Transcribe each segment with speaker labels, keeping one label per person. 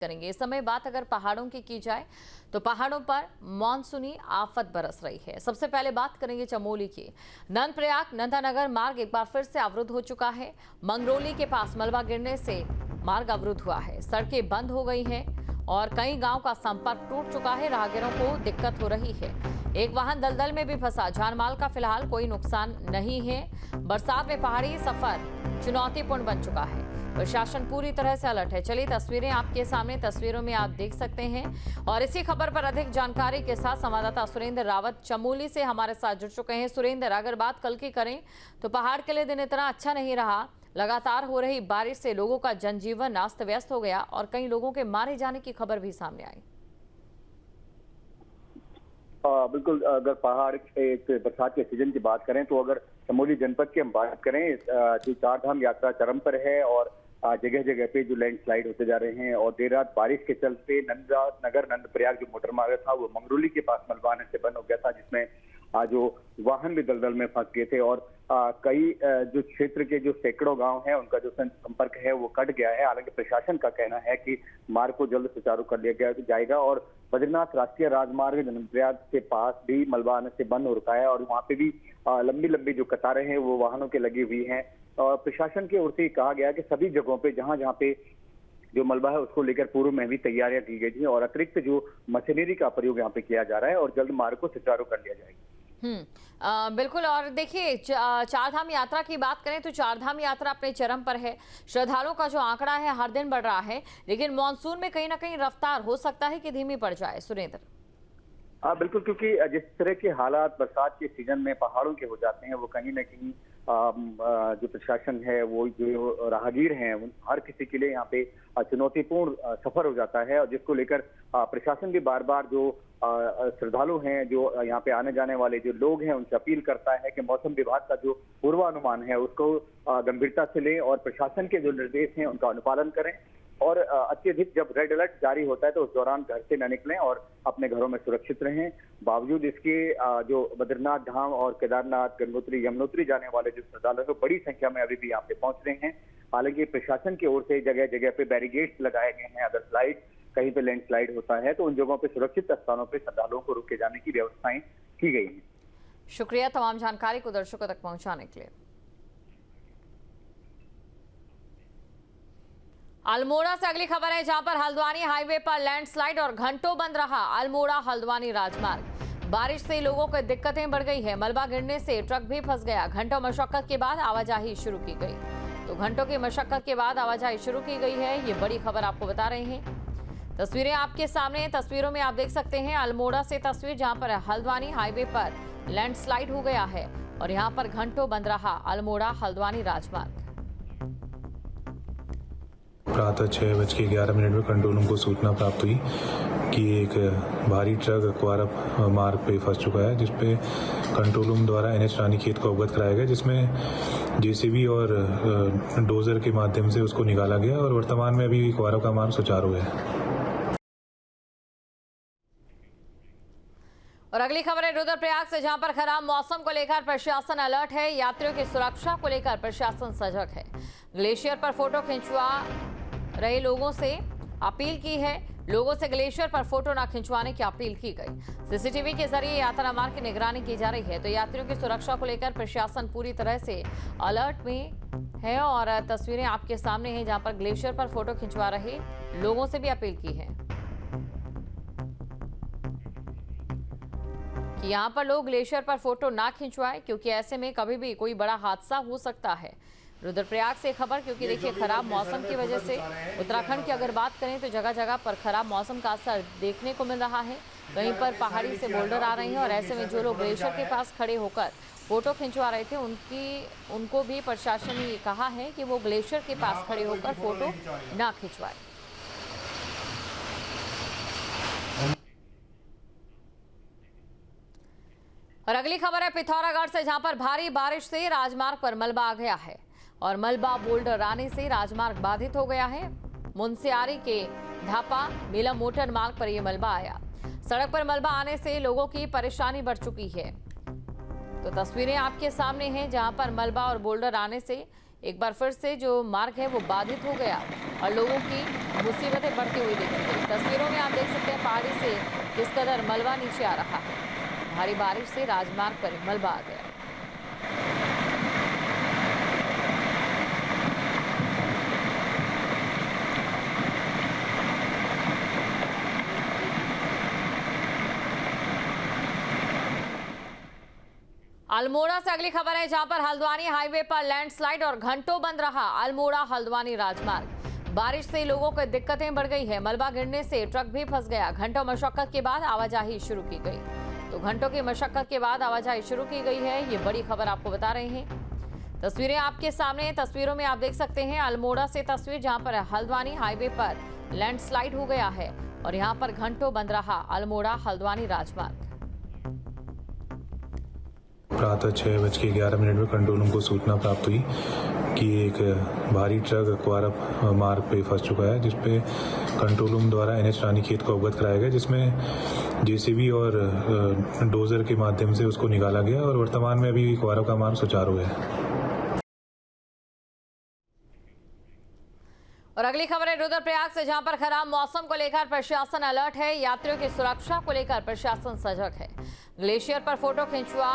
Speaker 1: करेंगे। इस समय बात अगर पहाड़ों की जाए तो पहाड़ों पर मानसूनी आफत बरस रही है। सबसे पहले बात करेंगे चमोली की। नंदप्रयाग नंदानगर मार्ग एक बार फिर से अवरुद्ध हो चुका है। मंगरौली के पास मलबा गिरने से मार्ग अवरुद्ध हुआ है, सड़कें बंद हो गई हैं और कई गांव का संपर्क टूट चुका है। राहगीरों को दिक्कत हो रही है। एक वाहन दलदल में भी फंसा। जानमाल का फिलहाल कोई नुकसान नहीं है। बरसात में पहाड़ी सफर चुनौतीपूर्ण बन चुका है। प्रशासन पूरी तरह से अलर्ट है। चलिए तस्वीरें आपके सामने, तस्वीरों में आप देख सकते हैं। और इसी खबर पर अधिक जानकारी के साथ संवाददाता सुरेंद्र रावत चमोली से हमारे साथ जुड़ चुके हैं। सुरेंद्र, अगर बात कल की करें तो पहाड़ के लिए दिन इतना अच्छा नहीं रहा। लगातार हो रही बारिश से लोगों का जनजीवन अस्त व्यस्त हो गया और कई लोगों के मारे जाने की खबर भी सामने आई।
Speaker 2: बिल्कुल, अगर पहाड़ के बरसात के सीजन की बात करें तो अगर चमोली जनपद की हम बात करें, जो चारधाम यात्रा चरम पर है और जगह जगह पे जो लैंडस्लाइड होते जा रहे हैं और देर रात बारिश के चलते नंदनगर नंदप्रयाग जो मोटर मार्ग था वो मंगरौली के पास मलबा आने से बंद हो गया था, जिसमें जो वाहन भी दलदल में फंस गए थे और कई जो क्षेत्र के जो सैकड़ों गांव हैं उनका जो संपर्क है वो कट गया है। हालांकि प्रशासन का कहना है कि मार्ग को जल्द सुचारू कर लिया जाएगा और बद्रीनाथ राष्ट्रीय राजमार्ग नंदप्रयाग के पास भी मलबा आने से बंद हो रखा है और वहां पे भी लंबी लंबी जो कतारें हैं वो वाहनों के लगी हुई हैं। और प्रशासन की ओर से कहा गया कि सभी जगहों पे जहां जहां पे जो मलबा है उसको लेकर पूर्व में भी तैयारियां की गई थी और अतिरिक्त जो मशीनरी का प्रयोग यहाँ पे किया जा रहा है और जल्द मार्ग को सुचारू कर लिया जाएगा।
Speaker 1: बिल्कुल। और देखिए, चारधाम यात्रा की बात करें तो चारधाम यात्रा अपने चरम पर है। श्रद्धालुओं का जो आंकड़ा है हर दिन बढ़ रहा है, लेकिन मानसून में कहीं ना कहीं रफ्तार हो सकता है कि धीमी पड़ जाए। सुरेंद्र,
Speaker 2: बिल्कुल, क्योंकि जिस तरह के हालात बरसात के सीजन में पहाड़ों के हो जाते हैं वो कहीं ना कहीं जो प्रशासन है वो जो राहगीर हैं उन हर किसी के लिए यहाँ पे चुनौतीपूर्ण सफर हो जाता है और जिसको लेकर प्रशासन भी बार बार जो श्रद्धालु हैं जो यहाँ पे आने जाने वाले जो लोग हैं उनसे अपील करता है कि मौसम विभाग का जो पूर्वानुमान है उसको गंभीरता से लें और प्रशासन के जो निर्देश हैं उनका अनुपालन करें और अत्यधिक जब रेड अलर्ट जारी होता है तो उस दौरान घर से न निकलें और अपने घरों में सुरक्षित रहें। बावजूद इसके जो बद्रीनाथ धाम और केदारनाथ गंगोत्री यमुनोत्री जाने वाले जो श्रद्धालु हैं बड़ी संख्या में अभी भी यहाँ पे पहुंच रहे हैं। हालांकि प्रशासन की ओर से जगह जगह पे बैरिकेड्स लगाए गए हैं। अगर कहीं पे लैंडस्लाइड होता है तो उन जगहों पे सुरक्षित स्थानों पे श्रद्धालुओं को रोके जाने की व्यवस्थाएं की गई हैं।
Speaker 1: शुक्रिया तमाम जानकारी को दर्शकों तक पहुंचाने के लिए। अल्मोड़ा से अगली खबर है, जहां पर हल्द्वानी हाईवे पर लैंडस्लाइड और घंटों बंद रहा अल्मोड़ा हल्द्वानी राजमार्ग। बारिश से लोगों को दिक्कतें बढ़ गई है। मलबा गिरने से ट्रक भी फंस गया। घंटों मशक्कत के बाद आवाजाही शुरू की गई। तो घंटों की मशक्कत के बाद आवाजाही शुरू की गई है, ये बड़ी खबर आपको बता रहे हैं। तस्वीरें आपके सामने, तस्वीरों में आप देख सकते हैं अल्मोड़ा से तस्वीर, जहां पर हल्द्वानी हाईवे पर लैंडस्लाइड हो गया है और यहां पर घंटों बंद रहा अल्मोड़ा हल्द्वानी राजमार्ग।
Speaker 3: प्रातः 6:11 में कंट्रोल रूम को सूचना प्राप्त हुई कि एक भारी ट्रक अक्वारा मार्ग पे फंस चुका है, जिसपे कंट्रोल रूम द्वारा NH रानीखेत को अवगत कराया गया, जिसमें JCB और डोजर के माध्यम से उसको निकाला गया और वर्तमान में अभी अक्वारा का मार्ग सुचारू है।
Speaker 1: और अगली खबर है रुद्रप्रयाग से, जहां पर खराब मौसम को लेकर प्रशासन अलर्ट है। यात्रियों की सुरक्षा को लेकर प्रशासन सजग है। ग्लेशियर पर फोटो खिंचवा रहे लोगों से अपील की है। लोगों से ग्लेशियर पर फोटो न खिंचवाने की अपील की गई। CCTV के जरिए यात्रा मार्ग की निगरानी की जा रही है। तो यात्रियों की सुरक्षा को लेकर प्रशासन पूरी तरह से अलर्ट में है और तस्वीरें आपके सामने हैं, जहां पर ग्लेशियर पर फोटो खिंचवा रहे लोगों से भी अपील की है कि यहाँ पर लोग ग्लेशियर पर फोटो ना खिंचवाएं, क्योंकि ऐसे में कभी भी कोई बड़ा हादसा हो सकता है। रुद्रप्रयाग से खबर, क्योंकि देखिए खराब मौसम की वजह से उत्तराखंड की अगर बात करें तो जगह जगह पर खराब मौसम का असर देखने को मिल रहा है। कहीं पर पहाड़ी से बोल्डर आ रहे हैं और ऐसे में जो लोग ग्लेशियर के पास खड़े होकर फोटो खिंचवा रहे थे उनको भी प्रशासन ने ये कहा है कि वो ग्लेशियर के पास खड़े होकर फोटो ना खिंचवाए। और अगली खबर है पिथौरागढ़ से, जहां पर भारी बारिश से राजमार्ग पर मलबा आ गया है और मलबा बोल्डर आने से राजमार्ग बाधित हो गया है। मुंसियारी के धापा मेला मोटर मार्ग पर यह मलबा आया। सड़क पर मलबा आने से लोगों की परेशानी बढ़ चुकी है। तो तस्वीरें आपके सामने हैं, जहां पर मलबा और बोल्डर आने से एक बार फिर से जो मार्ग है वो बाधित हो गया और लोगों की मुसीबतें बढ़ती हुई देखी गई। तस्वीरों में आप देख सकते हैं पहाड़ी से किस कदर मलबा नीचे आ रहा है। भारी बारिश से राजमार्ग पर मलबा आ गया। अल्मोड़ा से अगली खबर है, जहां पर हल्द्वानी हाईवे पर लैंडस्लाइड और घंटों बंद रहा अल्मोड़ा हल्द्वानी राजमार्ग। बारिश से लोगों को दिक्कतें बढ़ गई है। मलबा गिरने से ट्रक भी फंस गया। घंटों मशक्कत के बाद आवाजाही शुरू की गई। तो घंटों की मशक्कत के बाद आवाजाही शुरू की गई है, ये बड़ी खबर आपको बता रहे हैं। तस्वीरें आपके सामने, तस्वीरों में आप देख सकते हैं अल्मोड़ा से तस्वीर, जहां पर हल्द्वानी हाईवे पर लैंडस्लाइड हो गया है और यहां पर घंटों बंद रहा अल्मोड़ा हल्द्वानी राजमार्ग।
Speaker 3: प्रातः 6:11 में कंट्रोल रूम को सूचना प्राप्त हुई कि एक भारी ट्रक क्वारप मार्ग पे फंस चुका है, जिसपे कंट्रोल रूम द्वारा NH रानीखेत को अवगत कराया गया, जिसमें JCB और डोजर के माध्यम से उसको निकाला गया और वर्तमान में अभी क्वारप का मार्ग सुचारू है।
Speaker 1: और अगली खबर है रुद्रप्रयाग से, जहां पर खराब मौसम को लेकर प्रशासन अलर्ट है। यात्रियों की सुरक्षा को लेकर प्रशासन सजग है। ग्लेशियर पर फोटो खिंचवा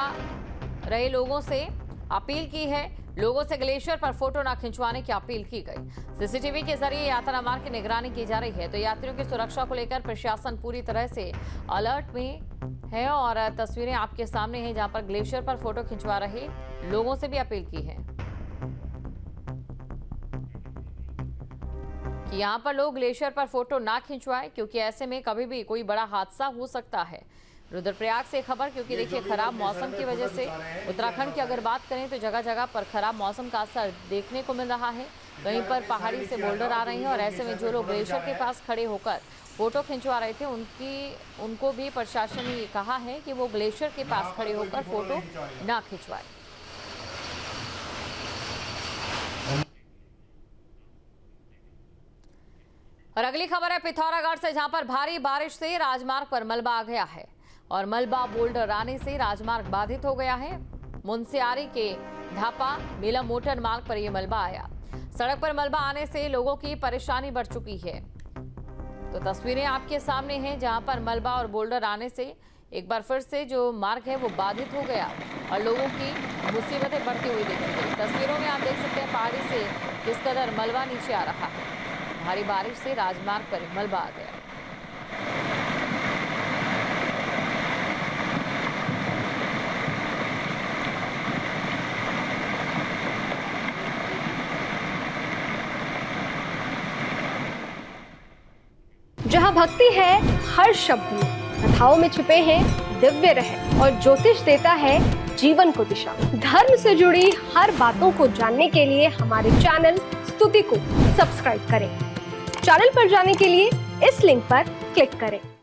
Speaker 1: रहे लोगों से अपील की है। लोगों से ग्लेशियर पर फोटो न खिंचवाने की अपील की गई। CCTV के जरिए यात्रा मार्ग की निगरानी की जा रही है। तो यात्रियों की सुरक्षा को लेकर प्रशासन पूरी तरह से अलर्ट में है और तस्वीरें आपके सामने हैं, जहां पर ग्लेशियर पर फोटो खिंचवा रहे लोगों से भी अपील की है कि यहाँ पर लोग ग्लेशियर पर फोटो ना खिंचवाएं, क्योंकि ऐसे में कभी भी कोई बड़ा हादसा हो सकता है। रुद्रप्रयाग से खबर, क्योंकि देखिए खराब मौसम की वजह से उत्तराखंड की अगर बात करें तो जगह जगह पर खराब मौसम का असर देखने को मिल रहा है। कहीं पर पहाड़ी से बोल्डर आ रहे हैं और ऐसे में जो लोग ग्लेशियर के पास खड़े होकर फोटो खिंचवा रहे थे उनको भी प्रशासन ने ये कहा है कि वो ग्लेशियर के पास खड़े होकर फोटो ना खिंचवाए। और अगली खबर है पिथौरागढ़ से, जहां पर भारी बारिश से राजमार्ग पर मलबा आ गया है और मलबा बोल्डर आने से राजमार्ग बाधित हो गया है। मुंसियारी के धापा मेला मोटर मार्ग पर यह मलबा आया। सड़क पर मलबा आने से लोगों की परेशानी बढ़ चुकी है। तो तस्वीरें आपके सामने हैं, जहां पर मलबा और बोल्डर आने से एक बार फिर से जो मार्ग है वो बाधित हो गया और लोगों की मुसीबतें बढ़ती हुई देखी गई। तस्वीरों में आप देख सकते हैं पहाड़ी से किस कदर मलबा नीचे आ रहा है। भारी बारिश से राजमार्ग पर मलबा आ गया।
Speaker 4: जहाँ भक्ति है हर शब्द में, कथाओं में छुपे हैं दिव्य रहस्य और ज्योतिष देता है जीवन को दिशा। धर्म से जुड़ी हर बातों को जानने के लिए हमारे चैनल स्तुति को सब्सक्राइब करें। चैनल पर जाने के लिए इस लिंक पर क्लिक करें।